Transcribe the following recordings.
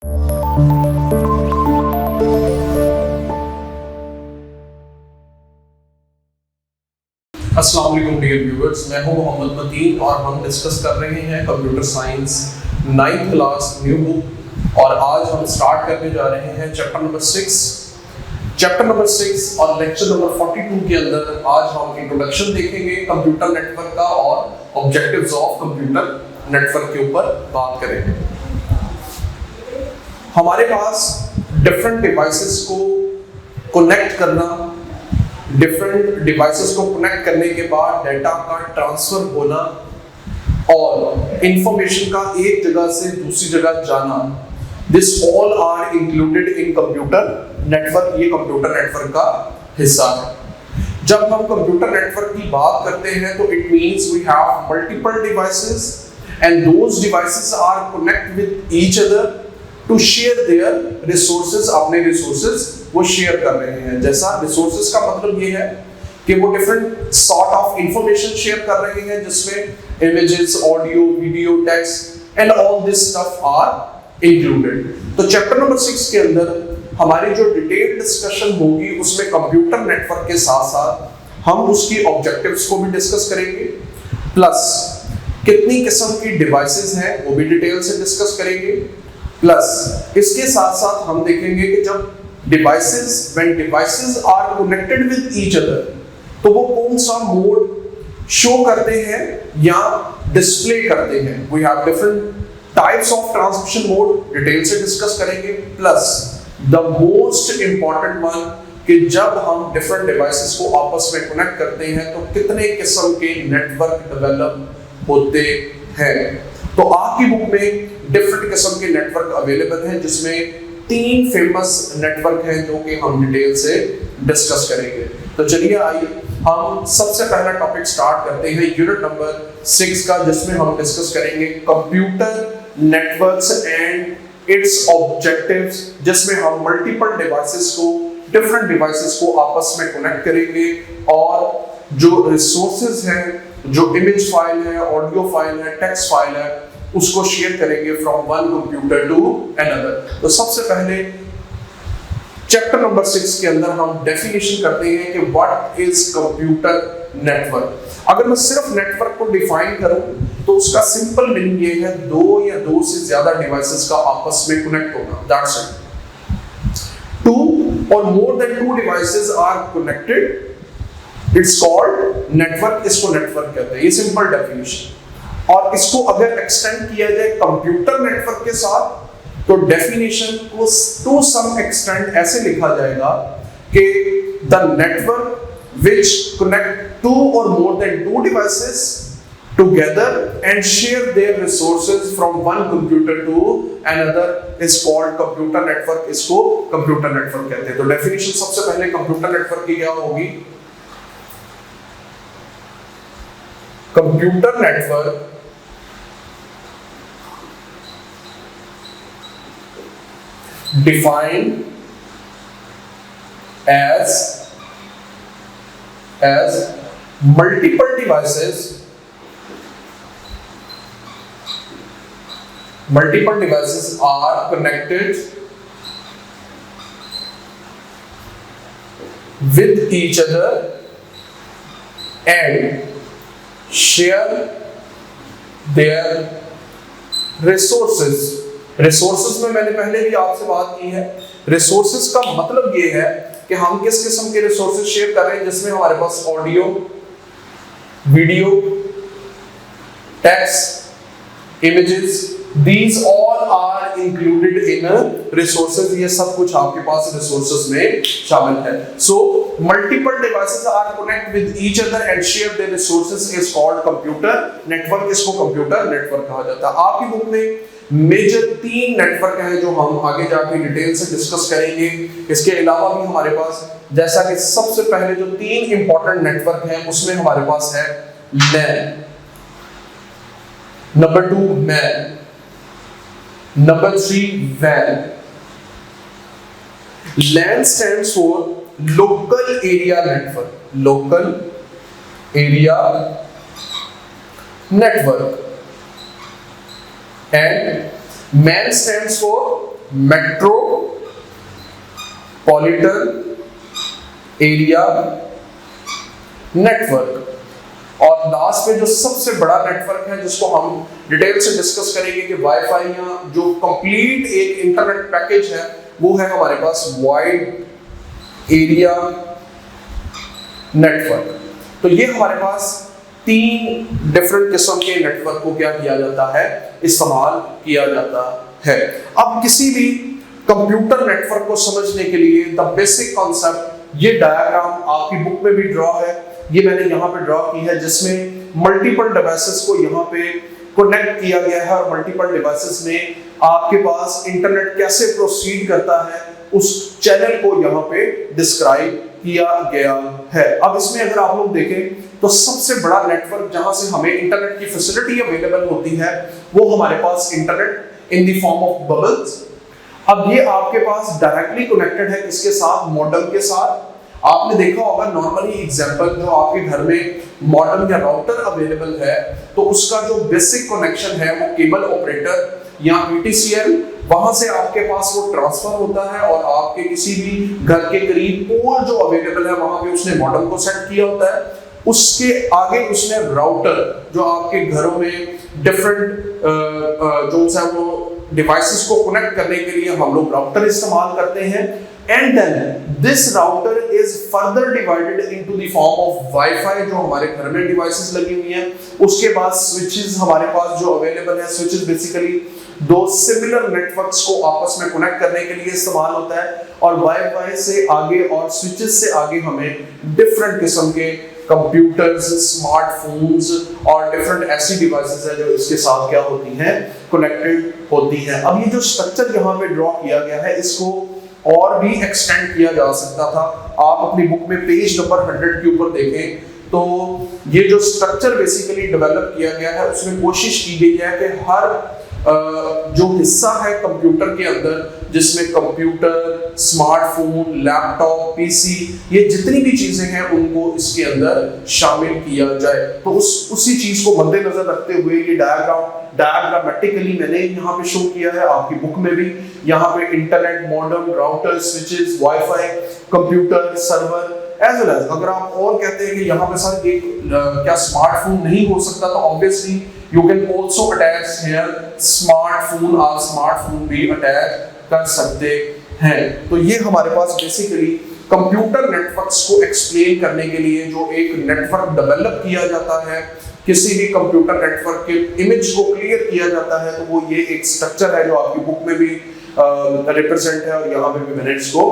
अस्सलाम वालेकुम dear viewers, मैं हूं मोहम्मद मतीन और हम डिस्कस कर रहे हैं computer science 9th class new book. और आज हम स्टार्ट करने जा रहे हैं चैप्टर नंबर 6 और लेक्चर नंबर 42 के अंदर आज हम इंट्रोडक्शन देखेंगे कंप्यूटर नेटवर्क का और ऑब्जेक्टिव्स ऑफ कंप्यूटर नेटवर्क के ऊपर बात करेंगे। हमारे पास डिफरेंट डिवाइसेस को कनेक्ट करना, डिफरेंट डिवाइसेस को कनेक्ट करने के बाद डाटा का ट्रांसफर होना और इंफॉर्मेशन का एक जगह से दूसरी जगह जाना, this all are included in computer network. ये कंप्यूटर नेटवर्क का हिस्सा है। जब हम कंप्यूटर नेटवर्क की बात करते हैं तो it means we have multiple devices and those devices are connect with each other to share their resources. अपने रिसोर्सेज वो शेयर कर रहे हैं। जैसा रिसोर्सेज का मतलब ये है कि वो different sort of information share कर रहे हैं, जिसमें images, audio, video, text and all this stuff are included. तो चैप्टर नंबर 6 के अंदर हमारी जो डिटेल डिस्कशन होगी उसमें कंप्यूटर नेटवर्क के साथ साथ हम उसकी ऑब्जेक्टिव्स को भी डिस्कस करेंगे, प्लस कितनी किस्म की डिवाइसेस हैं वो भी डिटेल से डिस्कस करेंगे, प्लस इसके साथ साथ हम देखेंगे कि जब when devices are connected with each other तो वो कौन सा मोड शो करते हैं या डिस्प्ले करते हैं। We have different types of transmission mode, detail से डिस्कस करेंगे, plus the most important one कि जब हम डिफरेंट डिवाइसेस को आपस में कनेक्ट करते हैं तो कितने किस्म के नेटवर्क डेवलप होते हैं। तो आपकी बुक में डिफरेंट किस्म के नेटवर्क अवेलेबल हैं, जिसमें 3 फेमस नेटवर्क हैं जो कि हम डिटेल से डिस्कस करेंगे। तो चलिए आइए हम सबसे पहला टॉपिक स्टार्ट करते हैं यूनिट नंबर 6 का, जिसमें हम डिस्कस करेंगे computer networks and it's objectives, जिसमें हम मल्टीपल डिवाइसेस को, डिफरेंट डिवाइसेस को आपस में कनेक्ट करेंगे और जो रिसोर्सेज हैं, जो इमेज फाइल है, ऑडियो फाइल है, टेक्स्ट फाइल है, उसको शेयर करेंगे from one computer to another. तो सबसे पहले चैप्टर नंबर 6 के अंदर हम डेफिनेशन करते हैं कि व्हाट इज कंप्यूटर नेटवर्क। अगर मैं सिर्फ नेटवर्क को डिफाइन करूं तो उसका सिंपल मीनिंग ये है दो या दो से ज्यादा डिवाइसेस का आपस में कनेक्ट होना। That's it. टू और more than two devices are connected, it's called network. इसको नेटवर्क कहते हैं। ये सिंपल डेफिनेशन। और इसको अगर एक्सटेंड किया जाए कंप्यूटर नेटवर्क के साथ तो डेफिनेशन को टू सम एक्सटेंट ऐसे लिखा जाएगा कि the network which connect two और more than two devices together and share their resources from one computer to another is called computer network. इसको कंप्यूटर नेटवर्क कहते हैं। तो डेफिनेशन सबसे पहले कंप्यूटर नेटवर्क की क्या होगी? Computer network defined as multiple devices are connected with each other and share their resources। Resources में मैंने पहले भी आपसे बात की है। रिसोर्सेज का मतलब ये है कि हम किस किस्म के रिसोर्सेज शेयर कर रहे हैं, जिसमें हमारे पास audio, video, text, images, these all are included in resources। ये सब कुछ आपके पास रिसोर्सेज में शामिल है। So multiple devices are connect with each other and share their resources is called computer network। इसको कंप्यूटर नेटवर्क कहा जाता है। आपकी बुक में मेजर 3 नेटवर्क हैं जो हम आगे जाके डिटेल से डिस्कस करेंगे। इसके अलावा भी हमारे पास, जैसा कि सबसे पहले जो 3 इंपॉर्टेंट नेटवर्क हैं उसमें हमारे पास है LAN, number 2 MAN, number 3 WAN। LAN stands for local area network, local area network, and MAN stands for metropolitan area network. और लास्ट में जो सबसे बड़ा नेटवर्क है जिसको हम डिटेल से डिस्कस करेंगे कि वाईफाई या जो कंप्लीट एक इंटरनेट पैकेज है वो है हमारे पास वाइड एरिया नेटवर्क। तो ये हमारे पास 3 डिफरेंट किस्म के नेटवर्क को क्या किया जाता है, इस्तेमाल किया जाता है। अब किसी भी कंप्यूटर नेटवर्क को समझने के लिए द बेसिक कॉन्सेप्ट, ये डायग्राम आपकी बुक में भी ड्रॉ है, ये मैंने यहाँ पे ड्रॉ की है, जिसमें मल्टीपल डिवाइसेस को यहाँ पे कनेक्ट किया गया है और मल्टीपल डिवाइसेस में आपके पास इंटरनेट कैसे प्रोसीड करता है उस चैनल को यहाँ पे डिस्क्राइब किया गया है। अब इसमें अगर आप लोग देखें तो सबसे बड़ा नेटवर्क जहां से हमें इंटरनेट की फैसिलिटी अवेलेबल होती है वो हमारे पास internet in the form of bubbles. अब ये आपके पास डायरेक्टली कनेक्टेड है किसके साथ, मॉडेम के साथ। आपने देखा होगा नॉर्मली एग्जांपल, जो आपके घर में मॉडेम या राउटर अवेलेबल है तो उसका जो बेसिक कनेक्शन है वो केबल ऑपरेटर या PTCL, वहां से आपके पास वो ट्रांसफर होता है और आपके किसी भी घर के करीब पोल जो अवेलेबल है वहां पे उसने मॉडेम को सेट किया होता है। उसके आगे उसने राउटर, जो आपके घरों में डिफरेंट जो है वो डिवाइसेस को कनेक्ट करने के लिए हम लोग राउटर इस्तेमाल करते हैं। And then this router is further divided into the form of wifi, जो हमारे घर में डिवाइसेस लगी हुई हैं। उसके बाद स्विचेस हमारे पास जो अवेलेबल है, स्विचेस बेसिकली 2 सिमिलर नेटवर्क्स को आपस में कनेक्ट करने के लिए इस्तेमाल होता है। और वाईफाई से आगे और स्विचेस से आगे हमें डिफरेंट किस्म के कंप्यूटर्स, स्मार्टफोन्स और डिफरेंट ऐसी डिवाइसेस है जो इसके साथ क्या होती हैं, कनेक्टेड होती हैं। अब ये जो स्ट्रक्चर यहाँ पे ड्रॉ किया गया है इसको और भी एक्सटेंड किया जा सकता था। आप अपनी बुक में पेज नंबर 100 के ऊपर देखें तो ये जो स्ट्रक्चर बेसिकली डेवलप किया गया है उसमें कोशिश की गई है कि हर जो हिस्सा है कंप्यूटर के अंदर, जिसमें कंप्यूटर, स्मार्टफोन, लैपटॉप, पीसी, ये जितनी भी चीजें हैं उनको इसके अंदर शामिल किया जाए। तो उसी चीज को मद्देनजर रखते हुए ये डायग्रामेटिकली मैंने यहाँ पे शो किया है, आपकी बुक में भी। यहाँ पे internet, modem, router, switches, wifi, computer, server, as well as अगर आप और कहते हैं कि यहाँ पे सर एक क्या स्मार्टफोन नहीं हो सकता, तो obviously you can also attach here smartphone, और स्मार्टफोन भी अटैच कर सकते हैं। तो ये हमारे पास बेसिकली कंप्यूटर नेटवर्क्स को एक्सप्लेन करने के लिए जो एक नेटवर्क डेवलप किया जाता है, किसी भी कंप्यूटर नेटवर्क के इमेज को क्लियर किया जाता है, तो वो ये एक स्ट्रक्चर है जो आपकी बुक में भी रिप्रेजेंट है और यहाँ पे भी मैंने इसको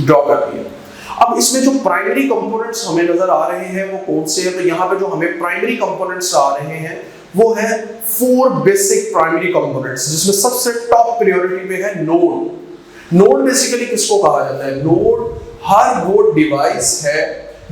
ड्रॉ कर दिया। अब इसमें जो प्राइमरी कंपोनेंट्स हमें नजर आ रहे हैं वो कौन से हैं, तो यहाँ पे जो हमें प्राइमरी कंपोनेंट्स आ रहे हैं वो है 4 बेसिक प्राइमरी कंपोनेंट्स, जिसमें सबसे टॉप प्रायोरिटी पे है नोड। नोड बेसिकली किसको कहा जाता है, नोड हर वो डिवाइस है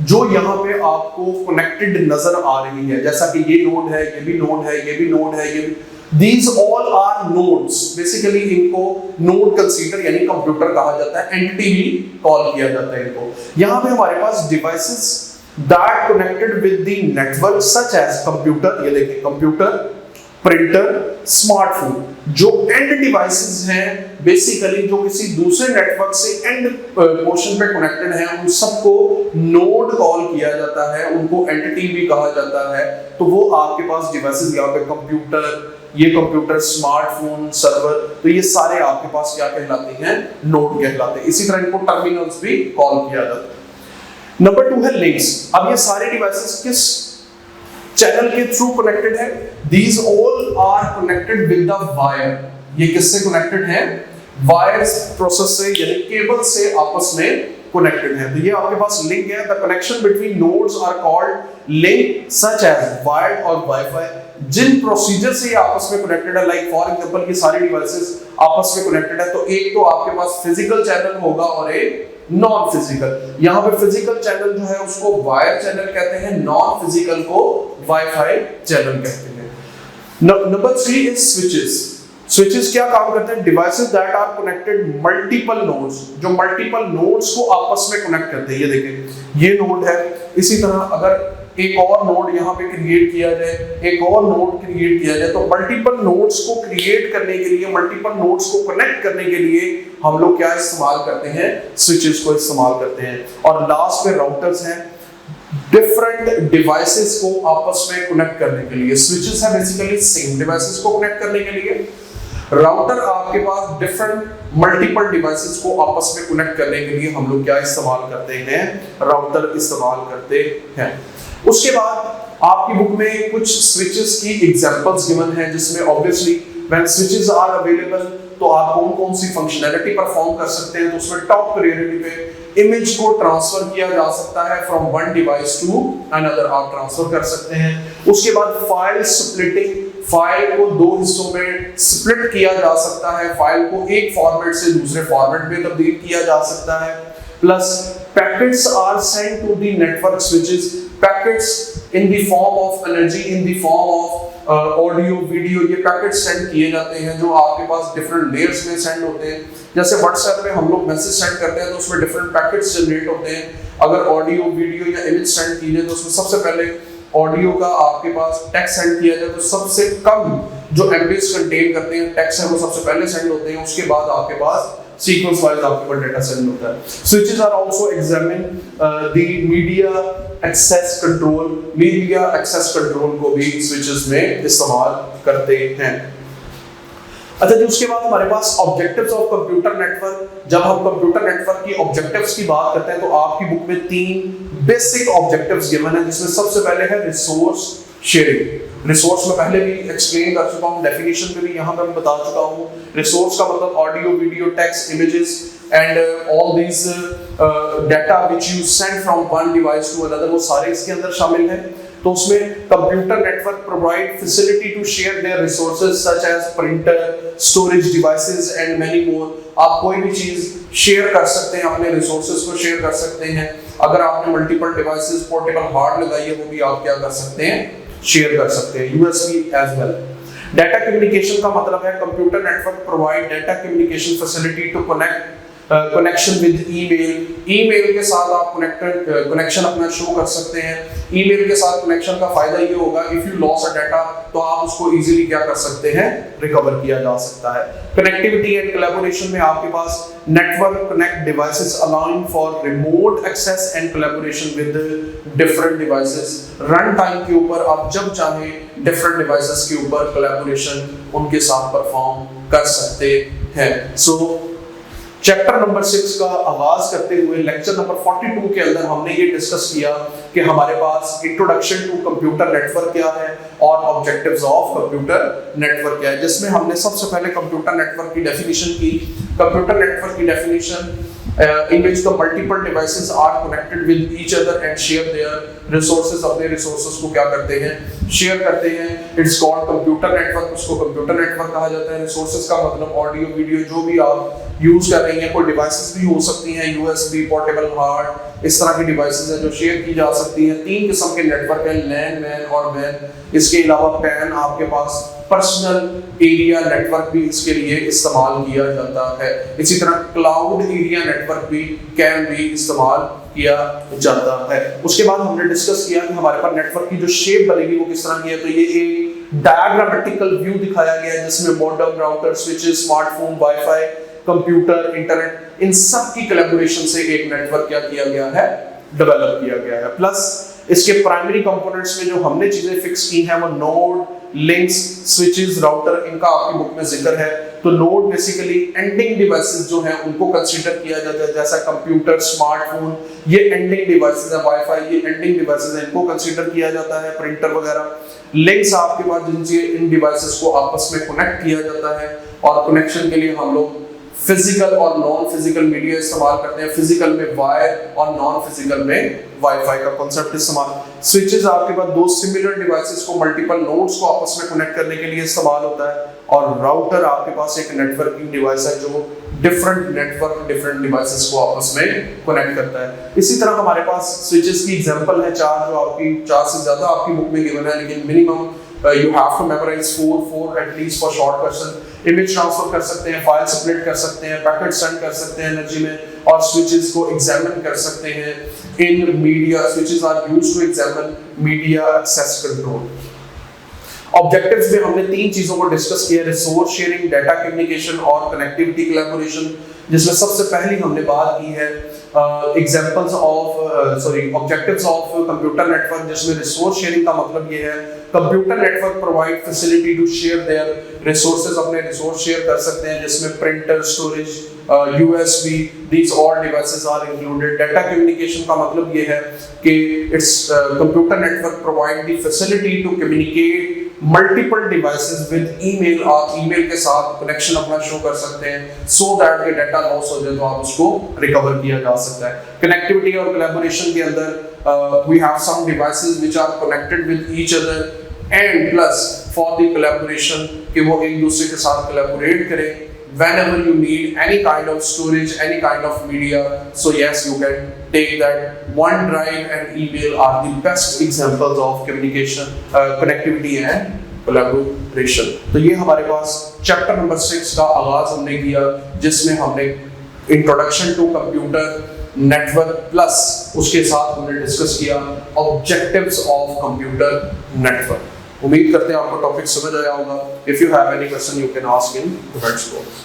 जो यहाँ पे आपको कनेक्टेड नजर आ रही है, जैसा कि ये नोड है, ये भी नोड है, ये भी नोड है, ये भी, these all are nodes। Basically इनको नोड कंसीडर यानी कंप्यूटर कहा जाता है, एंटिटी भी कॉल किया जाता है इनको। यहाँ पे हमारे पास devices that connected with the network such as computer, ये देखिए कंप्यूटर, प्रिंटर, स्मार्टफोन, जो एंड डिवाइसेस हैं बेसिकली जो किसी दूसरे नेटवर्क से एंड पोर्शन पे कनेक्टेड हैं, उन सबको नोड कॉल किया जाता है, उनको एंटिटी भी कहा जाता है। तो वो आपके पास डिवाइसेस यहाँ पे कंप्यूटर, ये कंप्यूटर, स्मार्टफोन, सर्वर, तो ये सारे आपके पास क्या कहलाते हैं, नोड कहलाते हैं। इसी तरह इनको टर्मिनल्स भी कॉल किया जाता है। नंबर 2 है लिंक्स। अब ये सारे डिवाइसेस किस चैनल के थ्रू कनेक्टेड है, these all are connected with the wire। ये किससे कनेक्टेड है, वायर्स प्रोसेस से यानी केबल से आपस में कनेक्टेड है। तो ये आपके पास लिंक है। The connection between nodes are called link such as wired और वाईफाई। जिन प्रोसीजर से ये आपस में कनेक्टेड है, लाइक फॉर एग्जांपल ये सारे डिवाइसेस आपस में कनेक्टेड है, तो एक तो आपके पास फिजिकल चैनल होगा और एक नॉन फिजिकल। यहाँ पे फिजिकल चैनल जो है उसको वायर चैनल कहते हैं, नॉन फिजिकल को वाईफाई चैनल कहते हैं। Number 3 is switches. स्विचेस क्या काम करते हैं, devices that are connected multiple nodes, जो मल्टीपल नोड्स को आपस में कनेक्ट करते हैं। ये देखिए ये नोड है, इसी तरह अगर एक और नोड यहाँ पे क्रिएट किया जाए, एक और नोड क्रिएट किया जाए, तो मल्टीपल नोड्स को क्रिएट करने के लिए, मल्टीपल नोड्स को कनेक्ट करने के लिए हम लोग क्या इस्तेमाल करते हैं, स्विचेस को इस्तेमाल करते हैं। और लास्ट में राउटर्स हैं, डिफरेंट डिवाइसेस को आपस में कनेक्ट करने के लिए। स्विचेस है बेसिकली सेम डिवाइसेस को कनेक्ट करने के लिए, राउटर आपके पास डिफरेंट मल्टीपल डिवाइसेस को आपस में कनेक्ट करने के लिए हम लोग क्या इस्तेमाल करते हैं, राउटर इस्तेमाल करते हैं। उसके बाद आपकी बुक में कुछ स्विचेस की एग्जांपल्स गिवन है, जिसमें obviously when switches are available तो आप कौन कौन सी फंक्शनैलिटी परफॉर्म कर सकते हैं। तो उसमें टॉप प्रायोरिटी पे इमेज को ट्रांसफर किया जा सकता है from one device to another, आप ट्रांसफर कर सकते हैं। उसके बाद फाइल स्प्लिटिंग, फाइल को दो हिस्सों में स्प्लिट किया जा सकता है, फाइल को एक फॉर्मेट से दूसरे फॉर्मेट में तब्दील किया जा सकता है। Plus packets are sent to the network switches, packets in the form of energy, in the form of audio video, ये पैकेट्स सेंड किए जाते हैं जो आपके पास डिफरेंट लेयर्स में सेंड होते हैं। जैसे व्हाट्सएप पे हम लोग मैसेज सेंड करते हैं तो उसमें डिफरेंट पैकेट्स जनरेट होते हैं। अगर ऑडियो वीडियो या इमेज सेंड की जाए तो उसमें सबसे पहले ऑडियो का आपके पास टेक्स्ट सेंड किया जाए तो सबसे कम जो एमबीज कंटेन करते हैं टेक्स्ट है वो सबसे पहले सेंड होते हैं, उसके बाद आपके पास सीक्वेंस वाइज आपके पास डेटा सेंड होता है। Switches are also examine the media access control, media access control को भी स्विचेस में इस्तेमाल करते हैं। अच्छा जी, उसके बाद हमारे पास ऑब्जेक्टिव्स ऑफ कंप्यूटर नेटवर्क। जब हम कंप्यूटर नेटवर्क की ऑब्जेक्टिव्स की बात करते हैं तो आपकी बुक में 3 बेसिक ऑब्जेक्टिव्स गिवन है, जिसमें सबसे पहले है रिसोर्स शेयरिंग। रिसोर्स में पहले भी एक्सप्लेन कर चुका हूं, डेफिनेशन पे भी यहां पे मैं बता चुका हूं। रिसोर्स का मतलब audio video text images and all these data which you send from one device to another, वो सारे इसके अंदर शामिल हैं। तो उसमें computer network provide facility to share their resources such as printer, storage devices and many more. आप कोई भी चीज शेयर कर सकते हैं, अपने रिसोर्सेज को शेयर कर सकते हैं। अगर आपने मल्टीपल डिवाइसेस पोर्टेबल हार्ड लगाई है वो भी आप क्या कर सकते हैं, शेयर कर सकते हैं, USB as well. Data communication का मतलब है computer network provide data communication facility to connection with email. Email के साथ आप कनेक्शन अपना शो कर सकते हैं। ईमेल के साथ कनेक्शन का फायदा ये होगा if you loss a data तो आप उसको इजीली क्या कर सकते हैं, रिकवर किया जा सकता है। कनेक्टिविटी एंड कोलैबोरेशन में आपके पास network connect devices allowing for remote access and collaboration with different devices. Run time के ऊपर आप जब चाहे डिफरेंट डिवाइसेस के ऊपर कोलैबोरेशन उनके साथ परफॉर्म कर सकते हैं। सो चैप्टर नंबर 6 का आगाज करते हुए लेक्चर नंबर 42 के अंदर हमने ये डिस्कस किया कि हमारे पास इंट्रोडक्शन टू कंप्यूटर नेटवर्क क्या है और ऑब्जेक्टिव्स ऑफ कंप्यूटर नेटवर्क क्या है, जिसमें हमने सबसे पहले कंप्यूटर नेटवर्क की डेफिनेशन की। कंप्यूटर नेटवर्क की definition in which the multiple devices are connected with each other and share their resources, अपने resources को क्या करते हैं, शेयर करते हैं। It's called computer network, उसको कंप्यूटर नेटवर्क कहा जाता है। रिसोर्सेज का मतलब ऑडियो वीडियो जो भी आप यूज कर रही हैं, कोई डिवाइसेस भी हो सकती हैं, यूएसबी, पोर्टेबल हार्ड, इस तरह की डिवाइसेस हैं जो शेयर की जा सकती हैं। 3 किस्म के नेटवर्क हैं, लैन, मैन और वैन। इसके अलावा पैन आपके पास पर्सनल एरिया नेटवर्क भी इसके लिए इस्तेमाल किया जाता है। इसी तरह क्लाउड एरिया नेटवर्क भी कैन भी इस्तेमाल किया जाता है। उसके बाद हमने डिस्कस किया कि हमारे पास नेटवर्क की जो शेप बनेगी वो किस तरह की है। तो ये एक डायग्रामेटिकल व्यू दिखाया गया है जिसमें modern router, switches, smartphone, wifi, computer, internet, इन सब की कोलैबोरेशन से एक नेटवर्क क्या किया गया है, डेवलप किया गया है। प्लस इसके प्राइमरी कंपोनेंट्स में जो हमने चीजें फिक्स की हैं वो नोड, लिंक्स, स्विचेस, राउटर, इनका आपकी बुक में जिक्र है। तो नोड बेसिकली एंडिंग डिवाइसेस जो हैं उनको कंसीडर किया जाता है, जैसा कंप्यूटर, स्मार्टफोन, ये एंडिंग डिवाइसेस है, वाईफाई ये एंडिंग डिवाइसेस हैं, इनको कंसीडर किया जाता है, प्रिंटर वगैरह। लिंक्स आपके पास जिनसे इन डिवाइसेस को आपस में कनेक्ट किया जाता है, और कनेक्शन के लिए हम लोग फिजिकल और नॉन फिजिकल मीडिया इस्तेमाल करते हैं। फिजिकल में वायर और नॉन फिजिकल में वाईफाई का कॉन्सेप्ट इस्तेमाल। स्विचेस आपके पास दो सिमिलर डिवाइसेस को, मल्टीपल नोड्स को आपस में कनेक्ट करने के लिए इस्तेमाल होता है। और राउटर आपके पास एक नेटवर्किंग डिवाइस है जो डिफरेंट नेटवर्क, डिफरेंट डिवाइसेस को आपस में कनेक्ट करता है। इसी तरह हमारे पास स्विचेस की एग्जांपल है 4, जो आपकी 4 से ज्यादा आपकी बुक में गिवन है, लेकिन minimum you have to memorize 4 at least for short question। Image transfer कर सकते हैं, फाइल स्प्लिट कर सकते हैं, पैकेट सेंड कर सकते हैं एनर्जी में, और स्विचेस को एग्जामिन कर सकते हैं in media. Switches are used to examine media access control. Objectives में हमने तीन चीजों को डिस्कस किया, रिसोर्स शेयरिंग, डाटा कम्युनिकेशन और कनेक्टिविटी कोलैबोरेशन, जिसमें सबसे पहली हमने बात की है examples of objectives of computer network, जिसमें रिसोर्स शेयरिंग का मतलब ये है computer network provide facility to share their resources, अपने रिसोर्स शेयर कर सकते हैं, जिसमें printer, storage, USB, these all devices are included। Data communication का मतलब ये है कि it's computer network provide the facility to communicate multiple devices with email, और email के साथ connection अपना show कर सकते हैं so that के data loss हो जाए तो आप उसको recover किया जा सकता है। Connectivity और collaboration के अंदर we have some devices which are connected with each other and plus for the collaboration कि वो एक दूसरे के साथ collaborate करें whenever you need any kind of storage, any kind of media, so yes, you can take that। OneDrive and email are the best examples of communication, connectivity and collaboration। तो ये हमारे पास चैप्टर नंबर 6 का आगाज हमने किया, जिसमें हमने introduction to computer network plus उसके साथ हमने डिस्कस किया ऑब्जेक्टिव्स ऑफ कंप्यूटर नेटवर्क। उम्मीद करते हैं आपको टॉपिक समझ आया होगा। If you have any question you can ask in comments box.